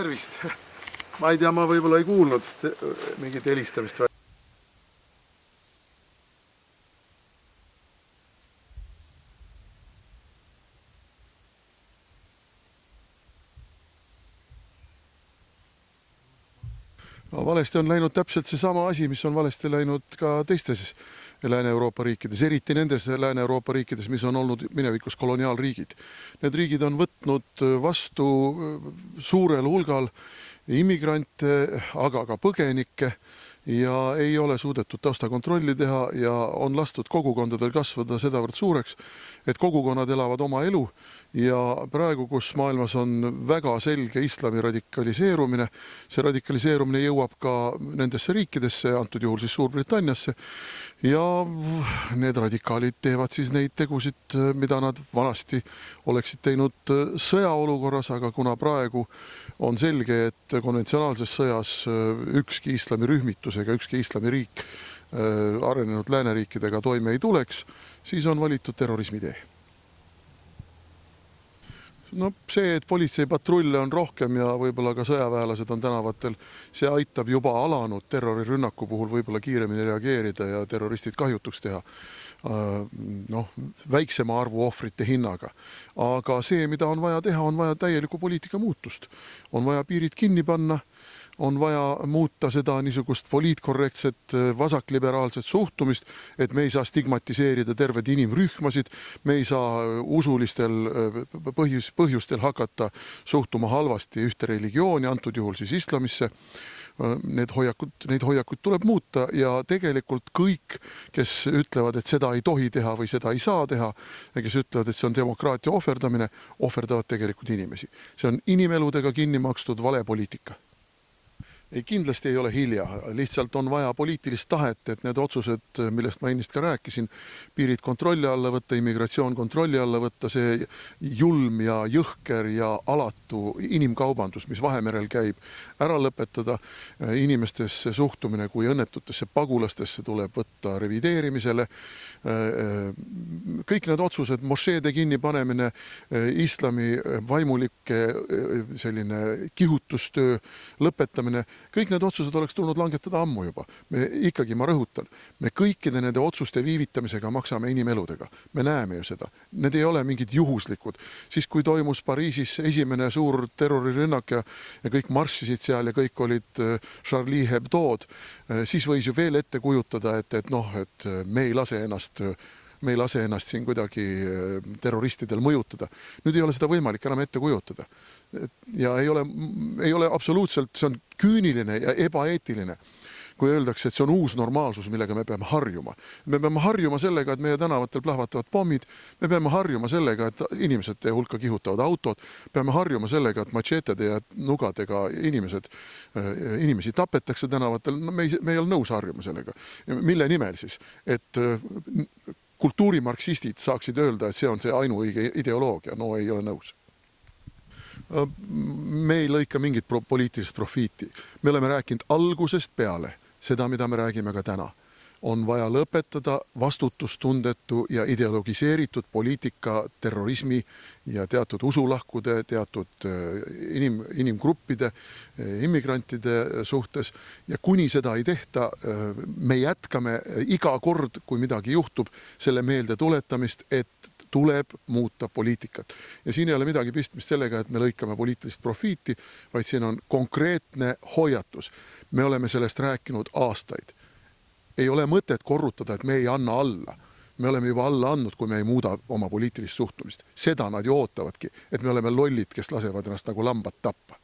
Tervist! Ma ei tea, ma võib-olla ei kuulnud mingit helistamist. Valesti on läinud täpselt see sama asi, mis on valesti läinud ka teistes Lääne-Euroopa riikides, eriti nendes Lääne-Euroopa riikides, mis on olnud minevikus koloniaalriigid. Need riigid on võtnud vastu suurel hulgal immigrante, aga ka põgenikke ja ei ole suudetud taustakontrolli teha ja on lastud kogukondadel kasvada sedavõrd suureks, et kogukonnad elavad oma elu ja praegu, kus maailmas on väga selge islami radikaliseerumine, see radikaliseerumine jõuab ka nendesse riikidesse, antud juhul siis Suurbritanniasse, ja need radikaalid teevad siis neid tegusid, mida nad vanasti oleksid teinud sõjaolukorras, aga kuna praegu on selge, et konventsionaalses sõjas ükski islami rühmitus ega ükski islami riik arenenud lääneriikidega toime ei tuleks, siis on valitud terrorismi tee. No see, et politseipatrulle on rohkem ja võib-olla ka sõjaväelased on tänavatel, see aitab juba alanud terrorirünnaku puhul võib-olla kiiremini reageerida ja terroristid kahjutuks teha väiksema arvu ohvrite hinnaga. Aga see, mida on vaja teha, on vaja täielikku poliitika muutust. On vaja piirid kinni panna, on vaja muuta seda niisugust poliitkorrektset vasakliberaalset suhtumist, et me ei saa stigmatiseerida terved inimrühmasid, me ei saa usulistel põhjustel hakata suhtuma halvasti ühte religiooni, antud juhul siis islamisse. Neid hoiakuid tuleb muuta ja tegelikult kõik, kes ütlevad, et seda ei tohi teha või seda ei saa teha, ja kes ütlevad, et see on demokraatia ohverdamine, ohverdavad tegelikult inimesi. See on inimeludega kinni makstud vale poliitika. Ei, kindlasti ei ole hilja, lihtsalt on vaja poliitilist tahet, et need otsused, millest ma ennist ka rääkisin, piirid kontrolli alla võtta, immigratsioon kontrolli alla võtta, see julm ja jõhker ja alatu inimkaubandus, mis Vahemerel käib, ära lõpetada, inimestesse suhtumine kui õnnetutesse pagulastesse tuleb võtta revideerimisele. Kõik need otsused, mošeede kinnipanemine, islami vaimulike selline kihutustöö lõpetamine, kõik need otsused oleks tulnud langetada ammu juba. Ma rõhutan, me kõikide nende otsuste viivitamisega maksame inimeludega. Me näeme ju seda. Need ei ole mingid juhuslikud. Siis, kui toimus Pariisis esimene suur terrorirünnak ja kõik marssisid seal ja kõik olid Charlie Hebdo'd, siis võis ju veel ette kujutada, et me ei lase ennast siin kuidagi terroristidel mõjutada. Nüüd ei ole seda võimalik enam ette kujutada. Ja ei ole absoluutselt, see on küüniline ja ebaeetiline, kui öeldakse, et see on uus normaalsus, millega me peame harjuma. Me peame harjuma sellega, et meie tänavatel plahvatavad pommid, me peame harjuma sellega, et inimesed hulka kihutavad autod, peame harjuma sellega, et matšeetede ja nugadega inimesi tapetakse tänavatel, me ei ole nõus harjuma sellega. Mille nimel siis? Et kultuurimarksistid saaksid öelda, et see on see ainuõige ideoloogia. No ei ole nõus. Me ei lõika mingit poliitilist profiiti. Me oleme rääkinud algusest peale seda, mida me räägime ka täna. On vaja lõpetada vastutustundetu ja ideologiseeritud poliitika terrorismi ja teatud usulahkude, teatud inimgruppide, immigrantide suhtes. Ja kuni seda ei tehta, me jätkame iga kord, kui midagi juhtub, selle meelde tuletamist, et tuleb muuta poliitikat. Ja siin ei ole midagi pistmist sellega, et me lõikame poliitilist profiiti, vaid siin on konkreetne hoiatus. Me oleme sellest rääkinud aastaid. Ei ole mõtet korrutada, et me ei anna alla. Me oleme juba alla andnud, kui me ei muuda oma poliitilist suhtumist. Seda nad ju ootavadki, et me oleme lollid, kes lasevad ennast nagu lambad tappa.